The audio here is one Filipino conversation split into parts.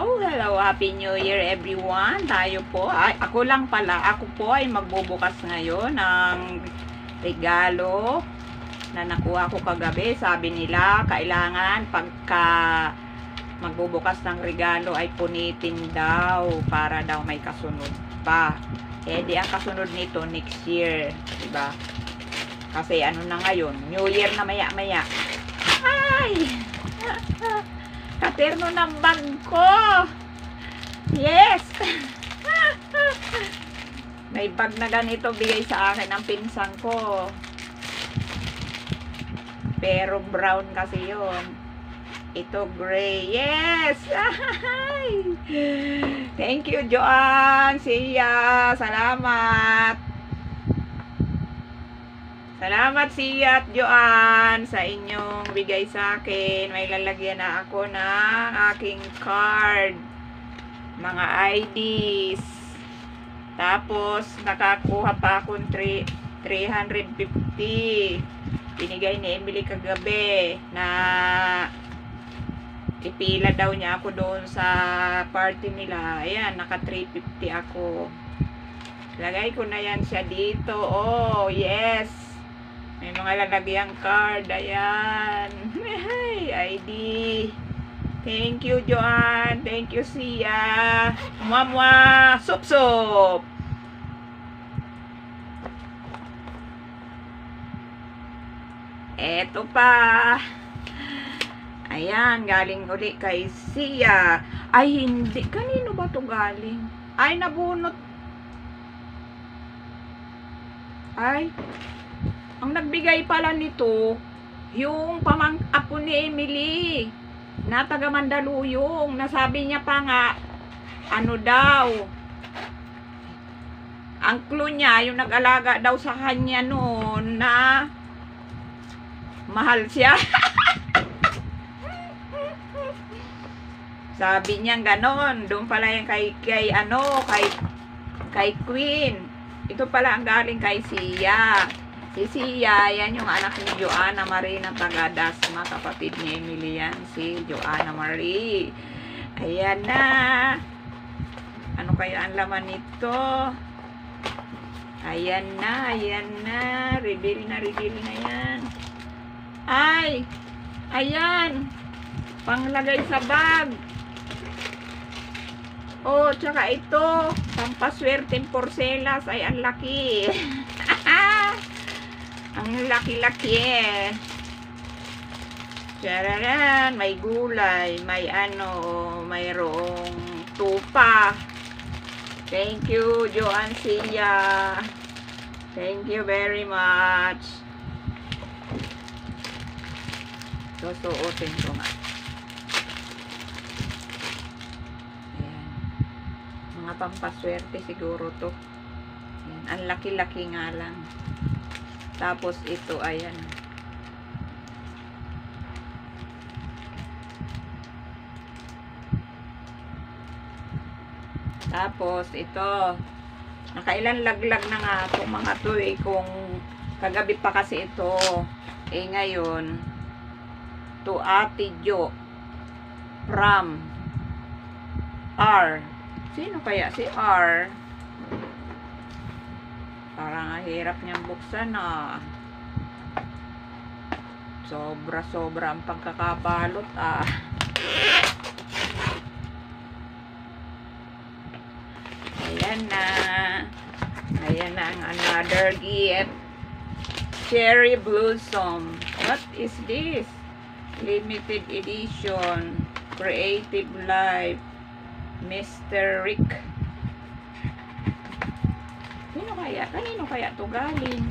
Hello, Happy New Year everyone. Tayo po, ako lang pala, ako po ay magbubukas ngayon ng regalo na nakuha ko kagabi. Sabi nila, kailangan pagka magbubukas ng regalo ay punitin daw para daw may kasunod pa. Di ang kasunod nito next year, diba? Kasi ano na ngayon, New Year na maya-maya. Ay! Katerno ng bag ko. Yes. May bag na ganito bigay sa akin ng pinsan ko. Pero brown kasi yun. Ito gray. Yes. Thank you, Joanne. Siya. Salamat. Salamat siya at Joanne sa inyong bigay sa akin. May lalagyan na ako ng aking card. Mga IDs. Tapos, nakakuha pa akong 350. Binigay ni Emily kagabi na ipila daw niya ako doon sa party nila. Ayan, naka 350 ako. Lagay ko na yan siya dito. Oh, yes. May mga lalagyang card. Ayan. ID. Thank you, Joanne. Thank you, Sia. Mwah-mwah. Sup-sup. Eto pa. Ayan. Galing uli kay Sia. Ay, hindi. Kanino ba to galing? Ay, nabunot. Ay, ang nagbigay pala nito, yung pamang-apo ni Emily, na taga Mandaluyong. Nasabi niya pa nga, ano daw, ang clue niya, yung nag-alaga daw sa kanya noon, na mahal siya. Sabi niya ganon, doon pala yung kay Queen. Ito pala ang galing kay Sia. Si Sia, yan yung anak ni Joanna Marie na taga Dasma, kapatid ni Emily yan, si Joanna Marie. Ayan na. Ano kaya ang laman nito? Ayan na, ayan na. Reveal na yan. Ay, ayan. Panglagay sa bag. Oh, tsaka ito, pampaswerteng porselas. Ay, ang laki. Ang laki-laki eh. Tararan, may gulay, may mayroong tupa. Thank you, Joanne Sia. Thank you very much. Susuotin ko nga. Ayan. Mga pampaswerte siguro to. Ayan. Ang laki-laki nga lang. Tapos ito, ayan. Tapos ito. Nakailan laglag na nga itong mga to eh. Kung kagabi pa kasi ito. Ngayon, to Ate Jo from R. Sino kaya si R? Parang hirap niyang buksan ah. Sobra-sobra ang pagkakabalot ah. Ayan na. Ayan na ang another gift. Cherry Blossom. What is this? Limited edition. Creative Life. Mr. Rick. Kanino kaya to galing?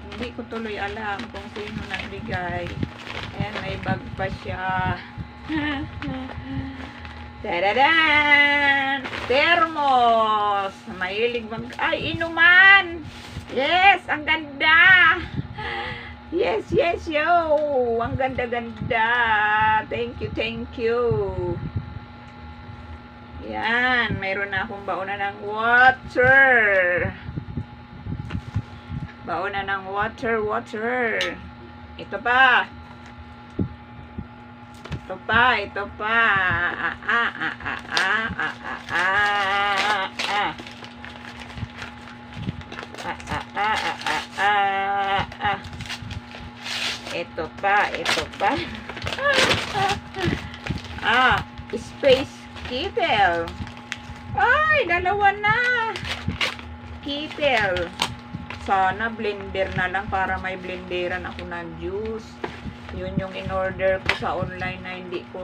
Hindi ko tuloy alam kung sino nagbigay. Ayan, may bag pa siya. Taradan! Thermos! Mahilig ay, inuman! Yes! Ang ganda! Yes, yo! Ang ganda-ganda! Thank you! Yan, mayroon na akong baona ng water. Baona ng water. Ito pa. Ito Ito pa, ito pa. Ah, ah, ah, ah, ah, ah, ah, ah, ah. Ah, ah, ah, ah, ah, ah, ah. Ito pa, ito pa. Ah, space kettle. Ay, dalawa na. Kettle. Sana blender na lang para may blenderan ako ng juice. Yun yung in-order ko sa online na hindi ko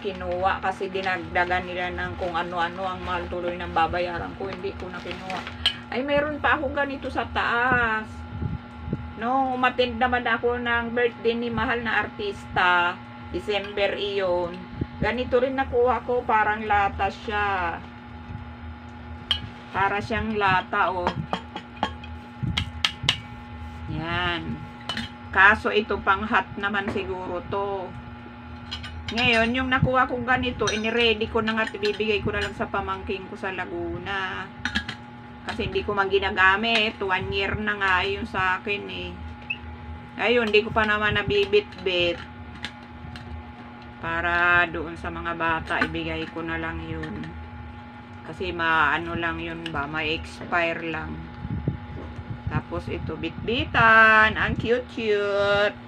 kinuha kasi dinagdagan nila ng kung ano-ano ang mahal tuloy ng babayaran ko. Hindi ko na kinuha. Ay, meron pa ako ganito sa taas. No, umattend naman ako ng birthday ni mahal na artista. December iyon. Ganito rin nakuha ko, parang lata siya. Para siyang lata, oh. Yan. Kaso ito pang hot naman siguro to. Ngayon, yung nakuha kong ganito, iniready ko na nga, bibigay ko na lang sa pamangking ko sa Laguna. Kasi hindi ko man ginagamit. 1 year na nga yun sa akin eh. Ayun, hindi ko pa naman nabibit-bit. Para doon sa mga bata, ibigay ko na lang yun. Kasi maano lang yun ba, may expire lang. Tapos ito, bitbitan. Ang cute-cute.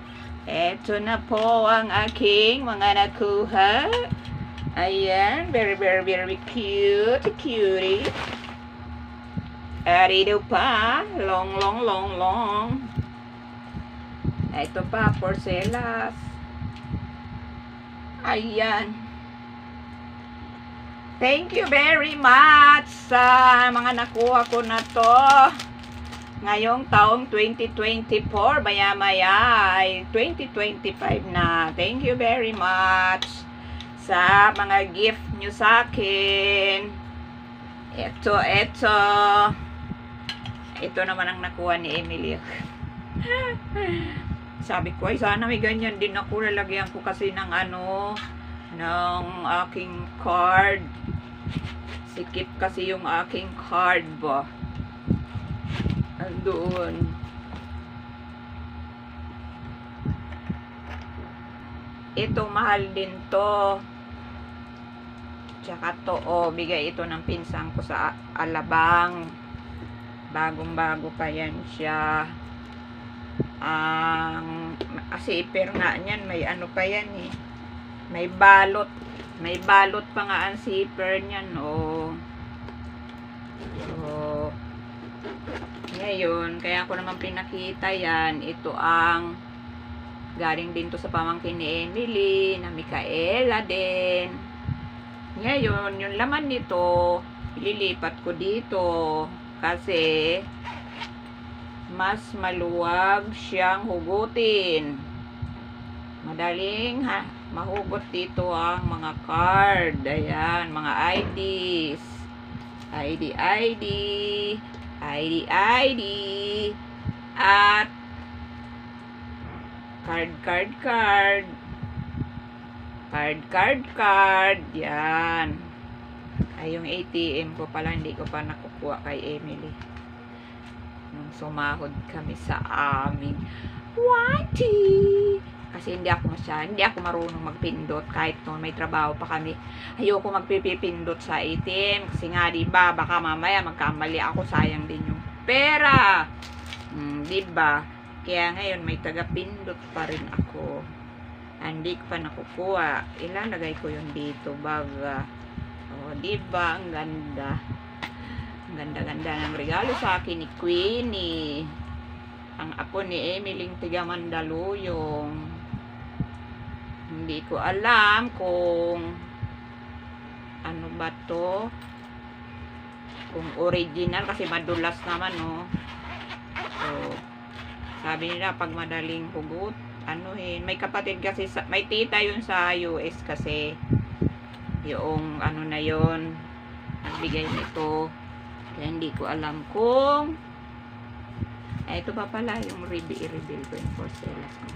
Ito na po ang aking mga nakuha. Ayan, very, very, very cute. Cutie. At ito pa, long, long, long, long. Ito pa, porcelas. Ayan. Thank you very much sa mga nakuha ko na to. Ngayong taong 2024, maya-maya ay 2025 na. Thank you very much sa mga gift nyo sa akin. Ito. Ito naman ang nakuha ni Emily. Sabi ko, ay sana may ganyan din ako. Lalagyan ko kasi ng ng aking card. Sikip kasi yung aking card ba. Doon. Ito, mahal din to. Tsaka to, bigay ito ng pinsang ko sa Alabang. Bagong-bago pa yan siya. Ang zipper nga niyan, may ano pa yan eh. May balot. May balot pa nga ang zipper niyan, ngayon, kaya ko naman pinakita yan. Ito ang galing din to sa pamangkin ni Emily, na Micaela din. Ngayon, yung laman nito, ililipat ko dito. Kasi, mas maluwag siyang hugutin. Madaling mahugot dito ang mga card. Ayan, mga IDs. ID. At card. Yan. Ay, yung ATM ko pala, hindi ko pa nakukuha kay Emily. Nung sumahod kami sa aming Whitey. Kasi hindi ako marunong magpindot kahit noon may trabaho pa kami. Ayoko magpipindot sa ATM kasi nga diba baka mamaya magkamali ako, sayang din yung pera. Diba? Kaya ngayon may taga-pindot pa rin ako. Hindi ko pa nakukuha. Ilalagay ko yun dito baga. Diba? Ang ganda. Ang ganda-ganda ng regalo sa akin ni Queenie. Ang apo ni Emily tiga Mandaluyong. Hindi ko alam kung ano ba to. Kung original kasi madulas naman, So, sabi nila pag madaling hugot, may kapatid kasi, may tita yun sa US kasi. Yung na yun, nagbigay nito. Kaya hindi ko alam kung ito pa pala yung i-reveal ko yung porcelas ko.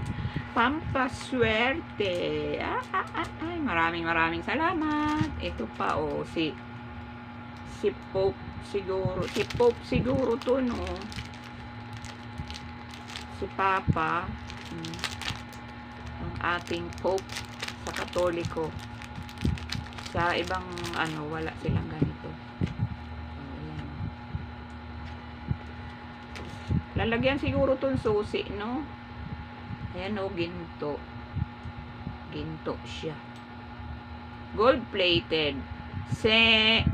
Pampaswerte. Ay, maraming salamat. Ito pa, si Pope siguro to, no? Si Papa. Ang ating Pope. Katoliko. Sa ibang ano, wala silang ganito. Ayan. Lalagyan siguro tong susi, no? Ayan o, ginto. Ginto siya. Gold plated. Senja.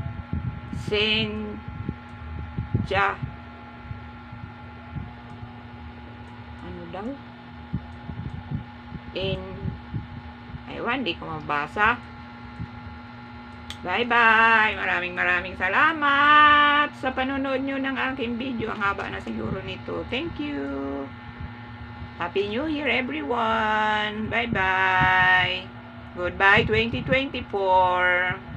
Ano daw? Aywan, di ko mabasa. Bye-bye! Maraming salamat sa panonood nyo ng aking video. Ang haba na siguro nito. Thank you! Happy New Year, everyone! Bye-bye! Goodbye, 2024!